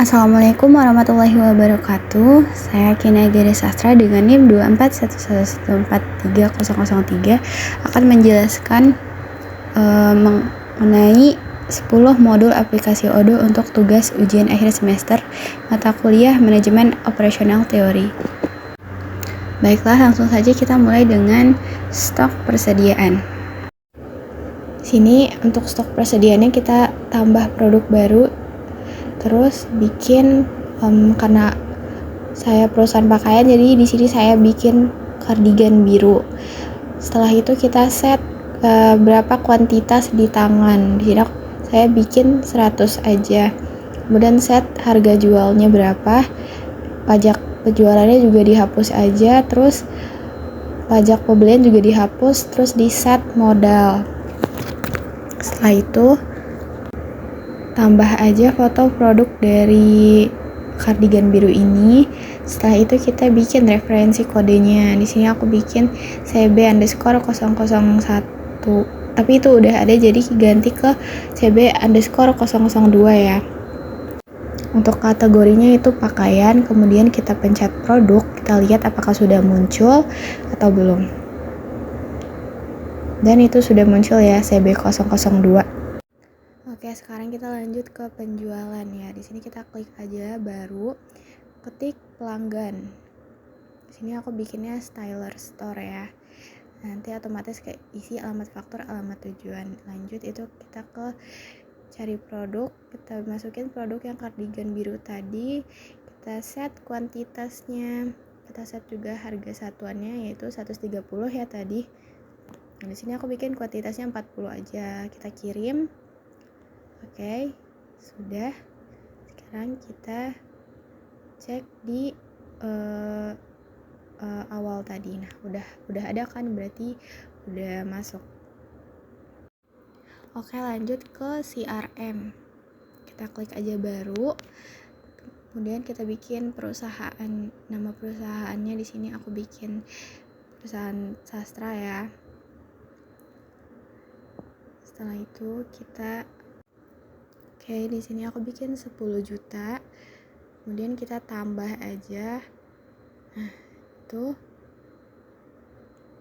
Assalamualaikum warahmatullahi wabarakatuh. Saya Kina Giri Sastra dengan NIM 24111143003 akan menjelaskan mengenai 10 modul aplikasi Odoo untuk tugas ujian akhir semester mata kuliah Manajemen Operasional Teori. Baiklah, langsung saja kita mulai dengan stok persediaan. Sini untuk stok persediaannya kita tambah produk baru. Terus bikin karena saya perusahaan pakaian, jadi di sini saya bikin kardigan biru. Setelah itu kita set berapa kuantitas di tangan. Di sini saya bikin 100 aja. Kemudian set harga jualnya berapa. Pajak penjualannya juga dihapus aja. Terus pajak pembelian juga dihapus. Terus di set modal. Setelah itu tambah aja foto produk dari kardigan biru ini. Setelah itu kita bikin referensi kodenya. Di sini aku bikin CB_001. Tapi itu udah ada, jadi ganti ke CB_002 ya. Untuk kategorinya itu pakaian, kemudian kita pencet produk, kita lihat apakah sudah muncul atau belum. Dan itu sudah muncul ya, CB002. Oke, sekarang kita lanjut ke penjualan ya. Di sini kita klik aja baru, ketik pelanggan. Di sini aku bikinnya Styler Store ya. Nanti otomatis kayak isi alamat faktur, alamat tujuan. Lanjut itu kita ke cari produk, kita masukin produk yang kardigan biru tadi. Kita set kuantitasnya. Kita set juga harga satuannya yaitu 130 ya tadi. Nah, di sini aku bikin kuantitasnya 40 aja. Kita kirim. Oke, sudah. Sekarang kita cek di awal tadi. Nah, udah ada kan, berarti udah masuk. Oke, lanjut ke CRM. Kita klik aja baru. Kemudian kita bikin perusahaan. Nama perusahaannya di sini aku bikin perusahaan sastra ya. Setelah itu kita di sini aku bikin 10 juta. Kemudian kita tambah aja. Nah, itu.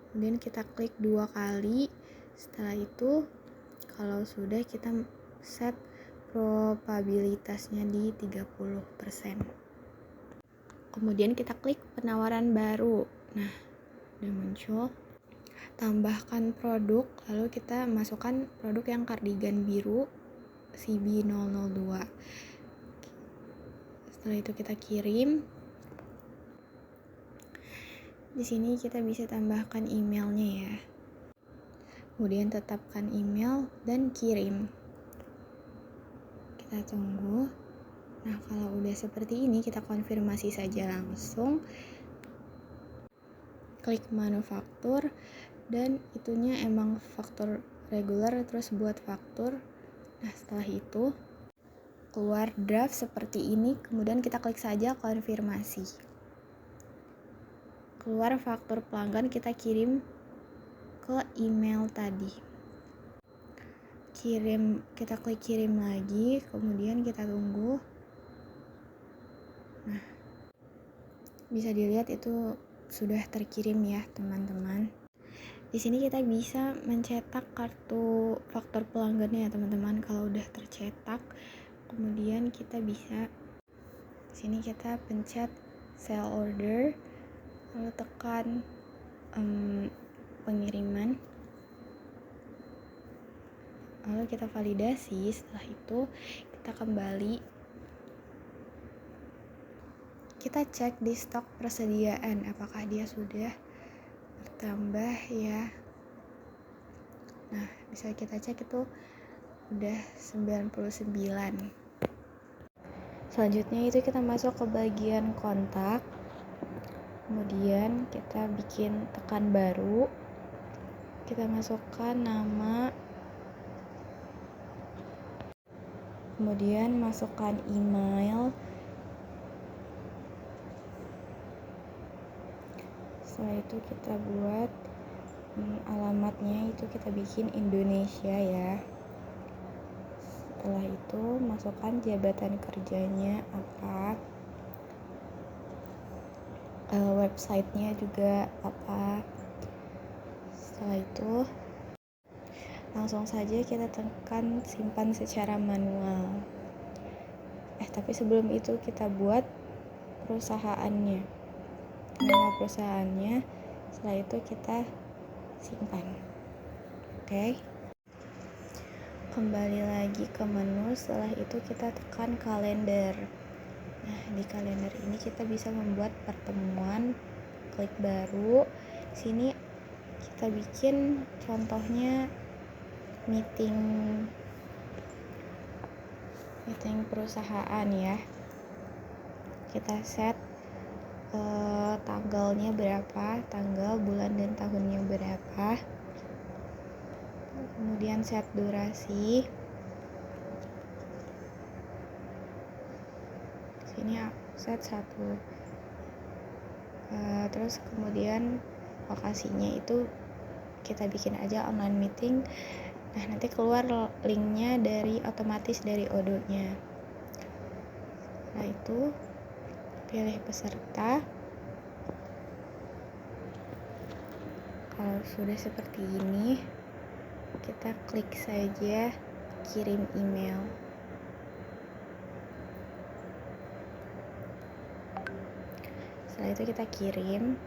Kemudian kita klik 2 kali. Setelah itu, kalau sudah kita set probabilitasnya di 30%. Kemudian kita klik penawaran baru. Nah, udah muncul. Tambahkan produk, lalu kita masukkan produk yang kardigan biru CB002. Setelah itu kita kirim. Di sini kita bisa tambahkan emailnya ya. Kemudian tetapkan email dan kirim. Kita tunggu. Nah, kalau udah seperti ini kita konfirmasi saja langsung. Klik manufaktur dan itunya emang faktur reguler, terus buat faktur. Nah, setelah itu keluar draft seperti ini, kemudian kita klik saja konfirmasi. Keluar faktur pelanggan, kita kirim ke email tadi. Kita klik kirim lagi, kemudian kita tunggu. Nah, bisa dilihat itu sudah terkirim ya, teman-teman. Di sini kita bisa mencetak kartu faktur pelanggannya ya, teman-teman. Kalau udah tercetak, kemudian kita bisa di sini kita pencet sell order, lalu tekan pengiriman, lalu kita validasi. Setelah itu kita kembali, kita cek di stok persediaan apakah dia sudah bertambah ya. Nah, bisa kita cek itu udah 99. Selanjutnya itu kita masuk ke bagian kontak. Kemudian kita bikin tekan baru. Kita masukkan nama. Kemudian masukkan email. Setelah itu kita buat alamatnya, itu kita bikin Indonesia ya. Setelah itu masukkan jabatan kerjanya apa, websitenya juga apa. Setelah itu langsung saja kita tekan simpan secara manual. Tapi sebelum itu kita buat perusahaannya, nama perusahaannya. Setelah itu kita simpan. Oke. Kembali lagi ke menu. Setelah itu kita tekan kalender. Nah, di kalender ini kita bisa membuat pertemuan, klik baru. Sini kita bikin contohnya meeting perusahaan ya. Kita set tanggalnya berapa, tanggal, bulan, dan tahunnya berapa. Kemudian set durasi. Sini set 1. Terus kemudian lokasinya itu kita bikin aja online meeting. Nah, nanti keluar linknya otomatis dari Odoo-nya. Setelah itu pilih peserta. Kalau sudah seperti ini, kita klik saja kirim email. Setelah itu kita kirim.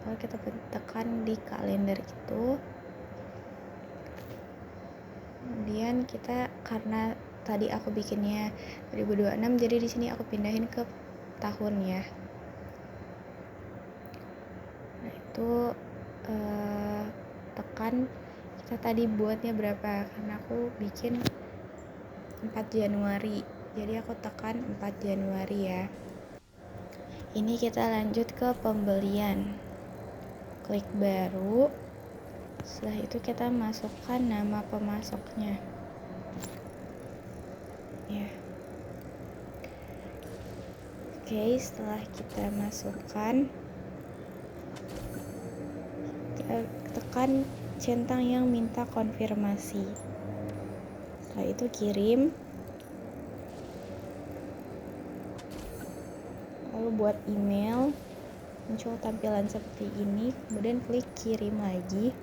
Lalu kita tekan di kalender itu. Kemudian kita, karena tadi aku bikinnya 2026, jadi di sini aku pindahin ke tahun ya. Nah, itu tekan kita tadi buatnya berapa, karena aku bikin 4 Januari, jadi aku tekan 4 Januari ya. Ini kita lanjut ke pembelian, klik baru. Setelah itu kita masukkan nama pemasoknya ya. Oke, setelah kita masukkan, kita tekan centang yang minta konfirmasi. Setelah itu kirim. Lalu buat email, muncul tampilan seperti ini. Kemudian klik kirim lagi.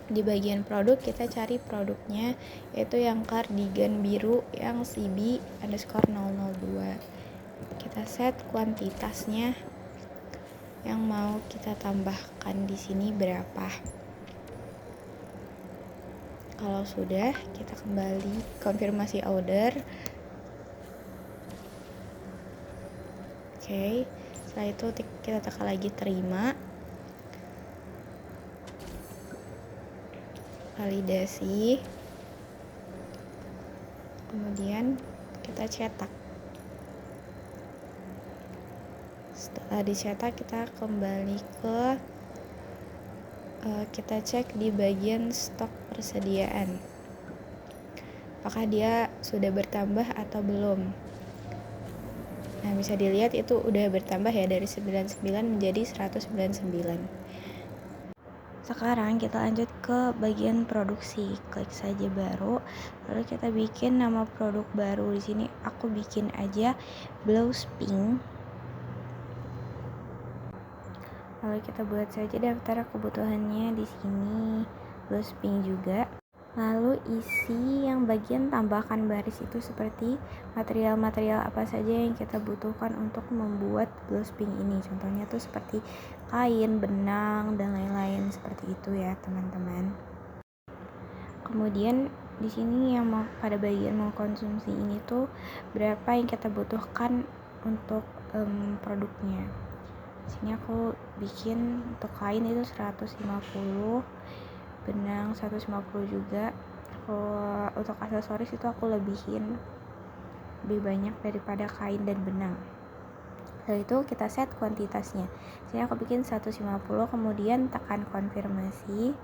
Di bagian produk kita cari produknya, yaitu yang kardigan biru yang CB_002. Kita set kuantitasnya yang mau kita tambahkan di sini berapa. Kalau sudah, kita kembali konfirmasi order. Oke, setelah itu kita tekan lagi terima. Validasi. Kemudian kita cetak. Setelah dicetak, kita kembali ke kita cek di bagian stok persediaan, apakah dia sudah bertambah atau belum. Nah, bisa dilihat itu udah bertambah ya, dari 99 menjadi 199. Sekarang kita lanjut ke bagian produksi. Klik saja baru, lalu kita bikin nama produk baru. Di sini aku bikin aja blouse pink. Lalu kita buat saja daftar kebutuhannya di sini, blouse pink juga. Lalu isi yang bagian tambahkan baris itu seperti material-material apa saja yang kita butuhkan untuk membuat blouse pink ini. Contohnya tuh seperti kain, benang, dan lain-lain seperti itu ya teman-teman. Kemudian di sini yang pada bagian mengkonsumsi ini tuh berapa yang kita butuhkan untuk produknya. Di sini aku bikin untuk kain itu 150, benang 150 juga. Kalau untuk aksesoris itu aku lebih banyak daripada kain dan benang. Lalu itu kita set kuantitasnya. Sini aku bikin 150, kemudian tekan konfirmasi.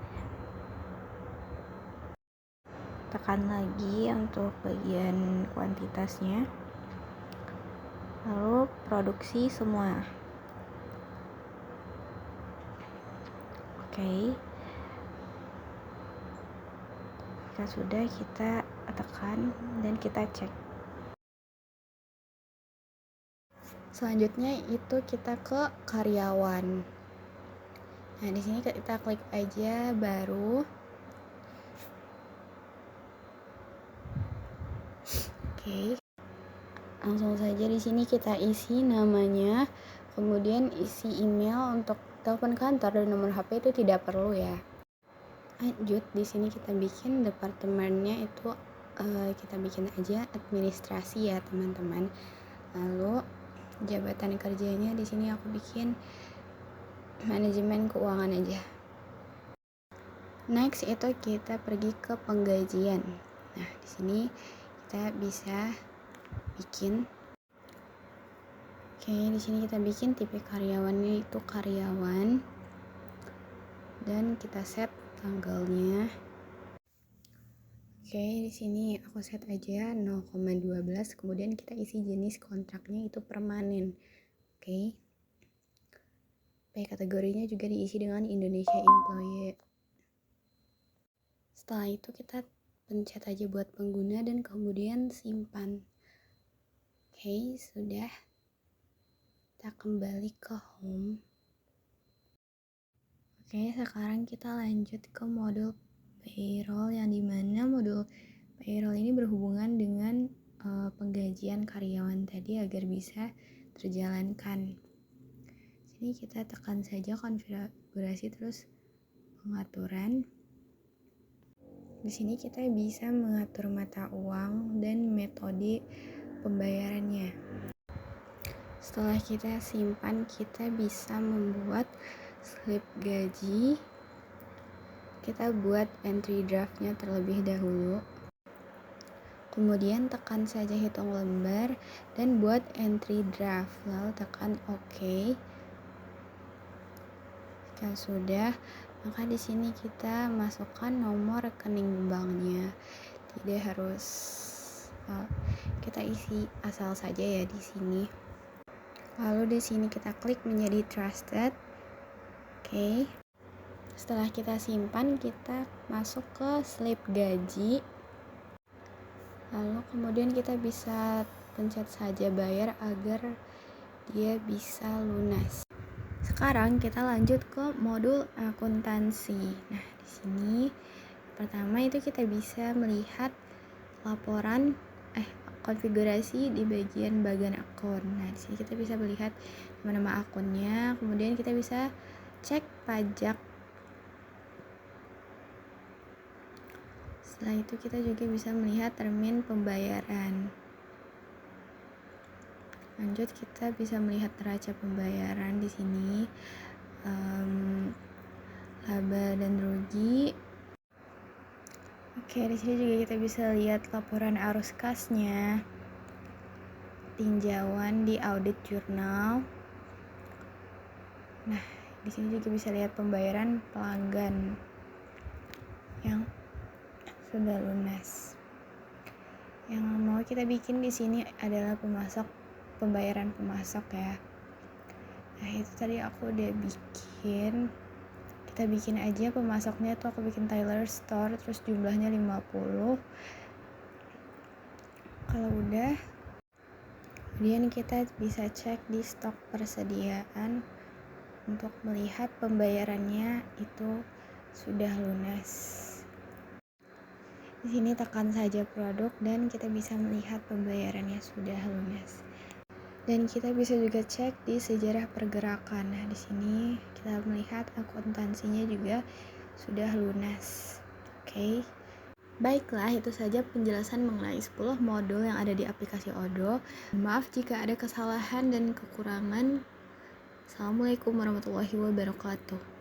Tekan lagi untuk bagian kuantitasnya. Lalu produksi semua. Oke. Jika sudah, kita tekan dan kita cek. Selanjutnya itu kita ke karyawan. Nah, di sini kita klik aja baru. Oke. Langsung saja di sini kita isi namanya, kemudian isi email. Untuk telepon kantor dan nomor HP itu tidak perlu ya. Lanjut, di sini kita bikin departemennya itu kita bikin aja administrasi ya teman-teman. Lalu jabatan kerjanya di sini aku bikin manajemen keuangan aja. Next itu kita pergi ke penggajian. Nah, di sini kita bisa bikin. Oke, di sini kita bikin tipe karyawannya itu karyawan dan kita set tanggalnya. Oke, di sini aku set aja 0,12, kemudian kita isi jenis kontraknya itu permanen. Oke. Kategorinya juga diisi dengan Indonesia Employee. Setelah itu kita pencet aja buat pengguna dan kemudian simpan. Oke, sudah. Kita kembali ke home. Oke, sekarang kita lanjut ke modul payroll, yang dimana modul payroll ini berhubungan dengan penggajian karyawan tadi agar bisa terjalankan. Sini kita tekan saja konfigurasi terus pengaturan. Di sini kita bisa mengatur mata uang dan metode pembayarannya. Setelah kita simpan, kita bisa membuat slip gaji. Kita buat entry draftnya terlebih dahulu. Kemudian tekan saja hitung lembar dan buat entry draft. Lalu tekan OK. Jika sudah, maka di sini kita masukkan nomor rekening banknya. Tidak harus kita isi asal saja ya di sini. Lalu di sini kita klik menjadi trusted. Oke. Setelah kita simpan, kita masuk ke slip gaji. Lalu kemudian kita bisa pencet saja bayar agar dia bisa lunas. Sekarang kita lanjut ke modul akuntansi. Nah, di sini pertama itu kita bisa melihat laporan konfigurasi di bagian akun. Nah, di sini kita bisa melihat nama akunnya, kemudian kita bisa cek pajak. Setelah itu kita juga bisa melihat termin pembayaran. Lanjut, kita bisa melihat neraca pembayaran di sini, laba dan rugi. Oke, di sini juga kita bisa lihat laporan arus kasnya, tinjauan di audit jurnal. Nah, di sini juga bisa lihat pembayaran pelanggan yang sudah lunas. Yang mau kita bikin di sini adalah pembayaran pemasok ya. Nah, itu tadi aku udah bikin. Kita bikin aja pemasoknya tuh, aku bikin Tyler Store terus jumlahnya 50. Kalau udah, kemudian kita bisa cek di stok persediaan untuk melihat pembayarannya itu sudah lunas. Di sini tekan saja produk dan kita bisa melihat pembayarannya sudah lunas. Dan kita bisa juga cek di sejarah pergerakan. Nah, di sini kita melihat akuntansinya juga sudah lunas. Oke. Baiklah, itu saja penjelasan mengenai 10 modul yang ada di aplikasi Odoo. Maaf jika ada kesalahan dan kekurangan. Assalamualaikum warahmatullahi wabarakatuh.